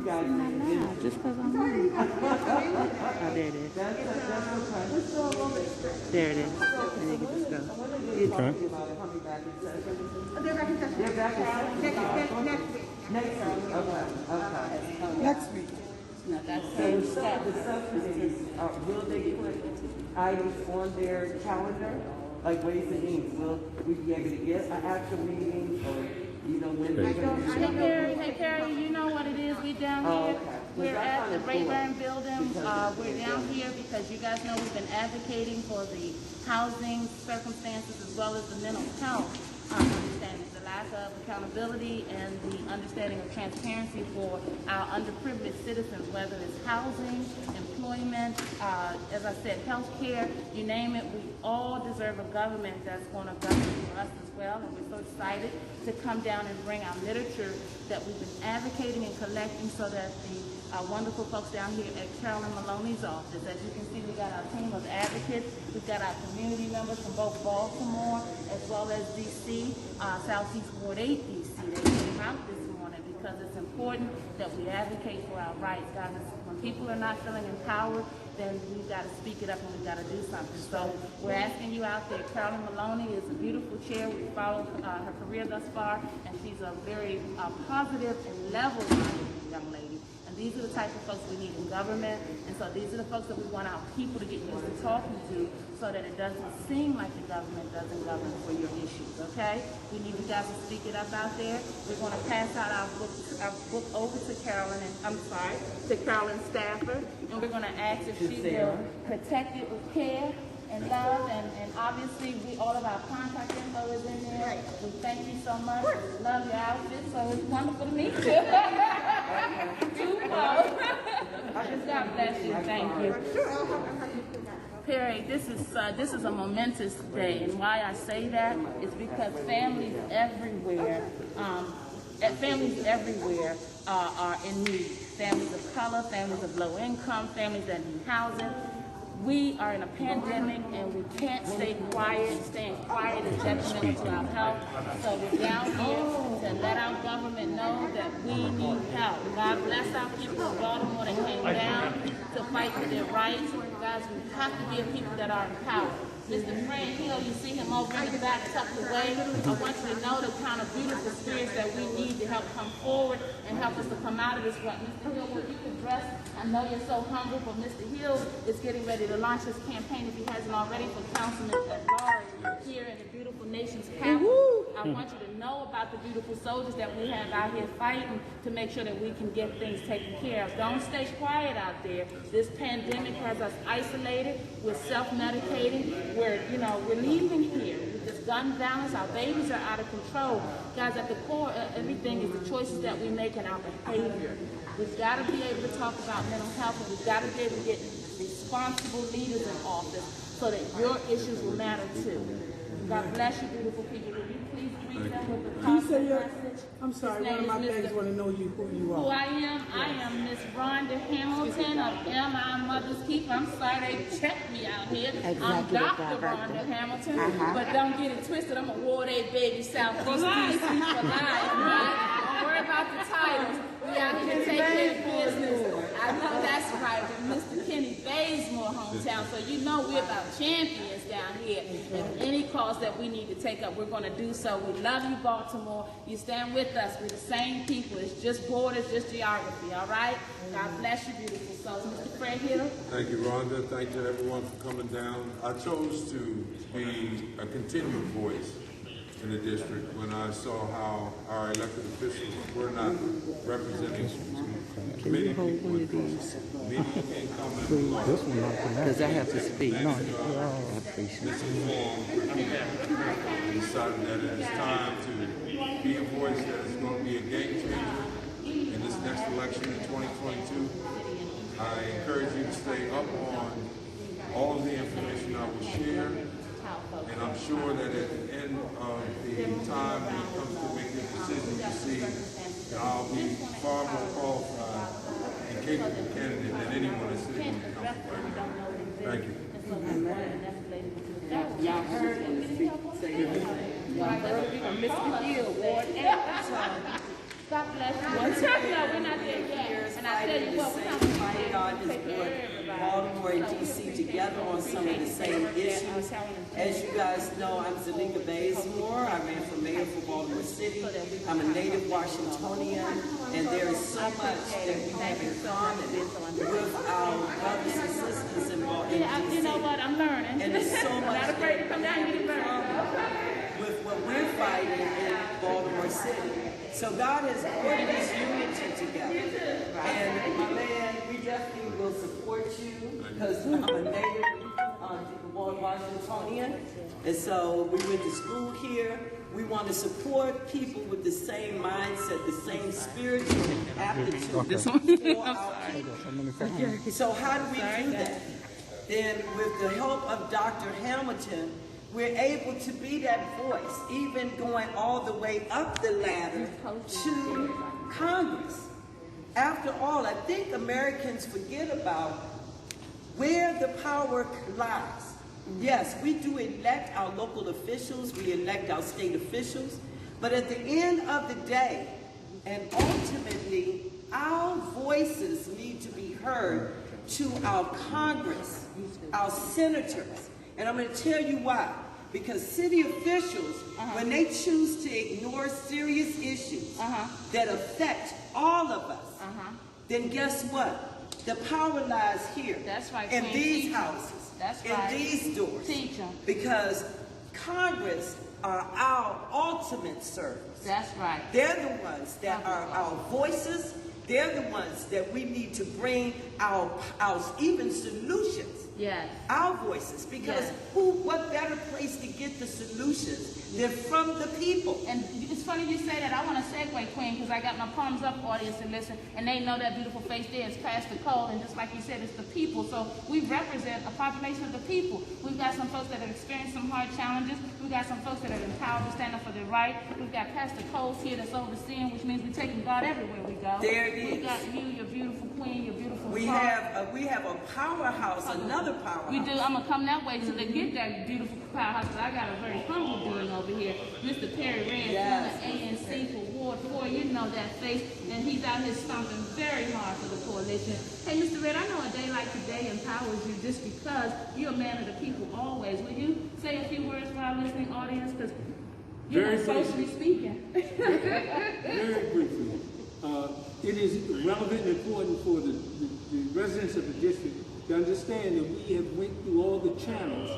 You guys not now, just because I'm on. Oh, there it is. That's okay. There it is. There you can just go. Okay. They're back in session. Next week. Okay. Next week. No, that's So the subcommittees, will they put items on their calendar, like Ways and Means? Will we be able to get an actual meeting, or when they're going to do it? Hey Carrie, you know what it is? We down here. We're at the Rayburn building. We're down here because you guys know we've been advocating for the housing circumstances as well as the mental health understanding, the lack of accountability and the understanding of transparency for our underprivileged citizens, whether it's housing, employment, as I said, healthcare, you name it. We all deserve a government that's going to govern for us as well, and we're so excited to come down and bring our literature that we've been advocating and collecting so that our wonderful folks down here at Carolyn Maloney's office. As you can see, we got our team of advocates. We've got our community members from both Baltimore as well as DC, Southeast Ward 8 DC. They came out this morning because it's important that we advocate for our rights. Guys, when people are not feeling empowered, then we've got to speak it up and we've got to do something. So we're asking you out there. Carolyn Maloney is a beautiful chair. We followed her career thus far, and she's a very positive and level-minded young lady. And these are the type of folks we need in government, and so these are the folks that we want our people to get used to talking to so that it doesn't seem like the government doesn't govern for your issues, okay? We need you guys to speak it up out there. We're going to pass out our book over to Carolyn, to Carolyn Stafford, and we're going to ask if she will protect it with care and love, and obviously all of our contact info is in there. We thank you so much. We love your outfit, so it's wonderful to meet you. God bless you. Thank you. Perry, this is a momentous day, and why I say that is because families everywhere are in need. Families of color, families of low income, families that need housing. We are in a pandemic and we can't stay quiet. Staying quiet is detrimental to our health. So we're down here to let our government know that we need help. God bless our people of Baltimore that came down to fight for their rights. Guys, we have to be a people that are empowered. Mr. Frank Hill, you see him over in the back tucked away. I want you to know the kind of beautiful spirits that we need to help come forward and help us to come out of this rut. Mr. Hill, when you can dress, I know you're so humble, but Mr. Hill is getting ready to launch his campaign, if he hasn't already, for councilman at large here in the beautiful nation's capital. I want you to know about the beautiful soldiers that we have out here fighting to make sure that we can get things taken care of. Don't stay quiet out there. This pandemic has us isolated. We're self-medicating. We're leaving here with this gun violence. Our babies are out of control. Guys, at the core of everything is the choices that we make in our behavior. We've got to be able to talk about mental health, and we've got to be able to get responsible leaders in office so that your issues will matter too. God bless you, beautiful people. Will you please greet them with the positive message? I'm sorry, one of my babies want to know who you are. Who I am Miss Rhonda Hamilton of M.I. Mother's Keeper. I'm sorry they checked me out here. I'm Dr. Rhonda Hamilton, but don't get it twisted. I'm a Ward 8 baby, Southeast DC for life, right? Don't worry about the titles. We out here to take care of business. I know that's right. And Mr. Kenny Bazemore hometown, so you know we're about champions down here. And any cause that we need to take up, we're going to do so. We love you, Baltimore. You stand with us. We're the same people. It's just borders, just geography, all right? God bless you, beautiful souls. Mr. Fred Hill. Thank you, Rhonda. Thank you, everyone, for coming down. I chose to be a continued voice in the district when I saw how our elected officials were not representing many people with median income and below. Because I have to speak. No, I appreciate it. I decided that it is time to be a voice that is going to be a game changer in this next election in 2022. I encourage you to stay up on all of the information I will share. And I'm sure that at the end of the time when it comes to making a decision, you see that I'll be far more qualified and capable candidate than anyone that's sitting in the council right now. Thank you. Y'all heard him speak. Y'all heard from Mr. Hill, Ward 8. God bless you. No, we're not there yet. in the same fight. God has brought Baltimore and DC together on some of the same issues. As you guys know, I'm Zalika Bazemore. I ran for mayor for Baltimore City. I'm a native Washingtonian, and there is so much that we have in common with our brothers and sisters in Baltimore. You know what? I'm learning. And there's so much Not afraid to come down here and learn. with what we're fighting in Baltimore City. So God has put this unity together. And my man, we definitely will support you because I'm a native Washingtonian. And so we went to school here. We want to support people with the same mindset, the same spiritual aptitude for our people. So how do we do that? Then with the help of Dr. Hamilton, we're able to be that voice, even going all the way up the ladder to Congress. After all, I think Americans forget about where the power lies. Yes, we do elect our local officials, we elect our state officials, but at the end of the day, and ultimately, our voices need to be heard to our Congress, our senators. And I'm going to tell you why. Because city officials, when they choose to ignore serious issues that affect all of us, then guess what? The power lies here. That's right, in Queen. these houses. That's in right. these doors. Teach 'em. Because Congress are our ultimate servants. That's right. They're the ones that are our voices. They're the ones that we need to bring our even solutions. Yes. Our voices, because Yes. what better place to get the solutions than from the people? And it's funny you say that. I want to segue, Queen, because I got my palms up audience to listen, and they know that beautiful face there is Pastor Cole, and just like you said, it's the people. So we represent a population of the people. We've got some folks that have experienced some hard challenges. We've got some folks that are empowered to stand up for their right. We've got Pastor Cole's here that's overseeing, which means we're taking God everywhere we go. There it is. We've got you, your beautiful queen, your beautiful We have a powerhouse, another powerhouse. We do. I'm going to come that way to get that beautiful powerhouse, because I got a very humble being over here. Mr. Perry Rand, Yes. from the ANC for Ward 4. You know that face. And he's out here stomping very hard for the coalition. Hey, Mr. Red, I know a day like today empowers you just because you're a man of the people always. Will you say a few words for our listening audience? Because, you know, socially speaking. Very briefly, it is relevant and important for the residents of the district to understand that we have went through all the channels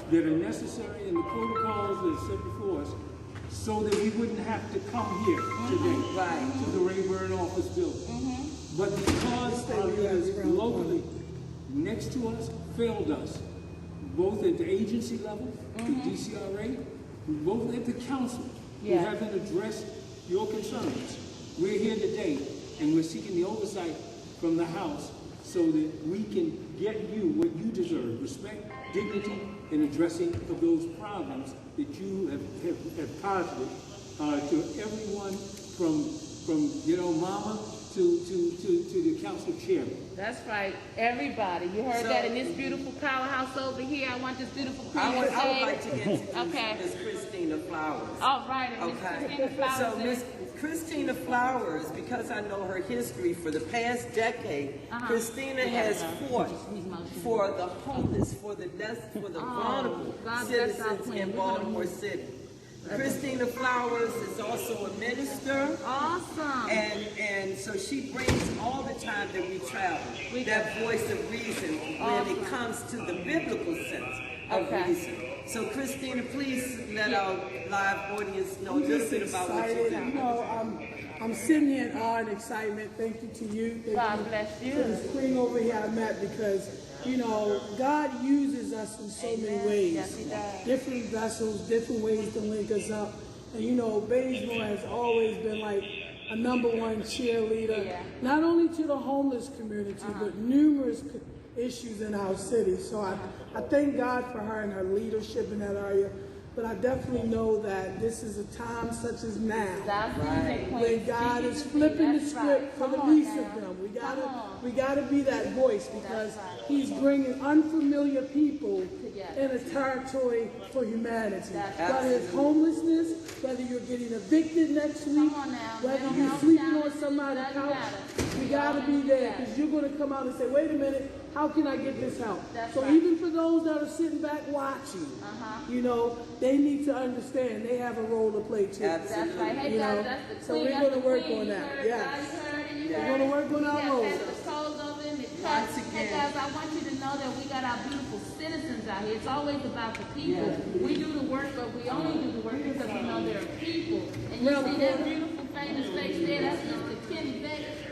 that are necessary and the protocols that are set before us so that we wouldn't have to come here today to the Rayburn office building. But because our leaders locally next to us failed us, both at the agency level, the DCRA, both at the council, who haven't addressed your concerns. We're here today, and we're seeking the oversight from the House so that we can get you what you deserve, respect, dignity, and addressing of those problems that you have posited to everyone from mama to the council chairman. That's right. Everybody. You heard that in this beautiful powerhouse over here. I want this beautiful queen I would to say. like to introduce Miss Christina Flowers. All right. And Miss Christina Flowers. So Miss Christina Flowers, because I know her history for the past decade, Christina has fought for the homeless, for the vulnerable citizens in Baltimore City. Christina Flowers is also a minister. Awesome. And so she brings all the time that we travel that voice of reason when it comes to the biblical sense of reason. So Christina, please let our live audience know a little bit about what you do. You know, I'm sitting here in awe and excitement. Thank you to you. Thank God bless you. To this queen over here I met because, you know, God uses us in so many ways. Yes, He does. Different vessels, different ways to link us up. And you know, Bazemore has always been like a #1 cheerleader, not only to the homeless community, but numerous issues in our city. So I thank God for her and her leadership in that area. But I definitely know that this is a time such as now, when God is flipping the script for the least of them. We gotta be that voice because He's bringing unfamiliar people in a territory for humanity. Whether it's homelessness, whether you're getting evicted next week, whether you're sleeping on somebody's couch, we gotta be there, because you're gonna come out and say, wait a minute, how can I get this help? That's So right. even for those that are sitting back watching, you know, they need to understand they have a role to play too. That's right. Hey You guys, know, that's the so queen. we're That's gonna the work queen. on You that, heard, yes. guys, you heard it, you We're heard gonna it. work on our Yeah, roles. Pastor Cole's over in the cut. Once Hey again. guys, I want you to know that we got our beautiful citizens out here. It's always about the people. We do the work, but we only do the work because we know there are people. And you see that beautiful famous face there, that's Mr.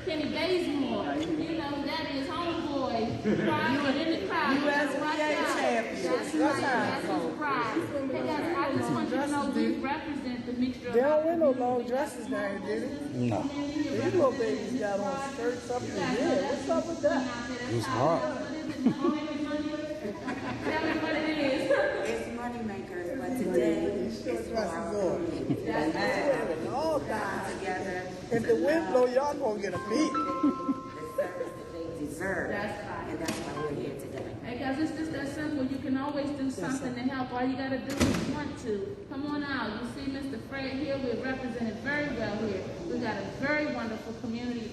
Kenny Bazemore. You know, that is homeboy. Pride in the crowd. USDA champion. That's right. That's his pride. Hey guys, I just want you to know we represent the mixture of They our don't wear no long dresses now, did it? No. These little babies got on skirts up to here. What's up with that? It's hot. Tell me what it is. It's money makers, but today is for our own people. Oh, God. Together, If the wind blow, y'all gonna get a beat. the service that they deserve. That's right. And that's why we're here today. Hey guys, it's just that simple. You can always do something to help. All you gotta do is want to. Come on out. You see Mr. Fred here. We're represented very well here. We got a very wonderful community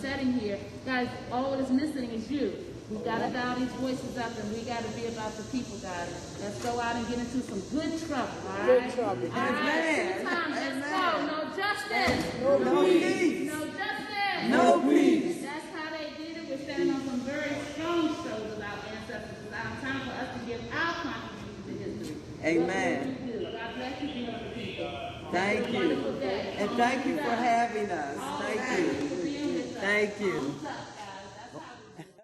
setting here. Guys, all that's missing is you. We gotta dial these voices up and we gotta be about the people, guys. Let's go out and get into some good trouble, all right? Good trouble. All right, 2 times. Let's go. No justice. No peace. No justice. No peace. That's how they did it. We're standing on some very strong shoulders, our ancestors. It's our time for us to give our contribution to history. Amen. What will you do? God bless you, beautiful people. Thank Have a you. wonderful day. And thank you for having us. Thank you. For being with us. Thank you.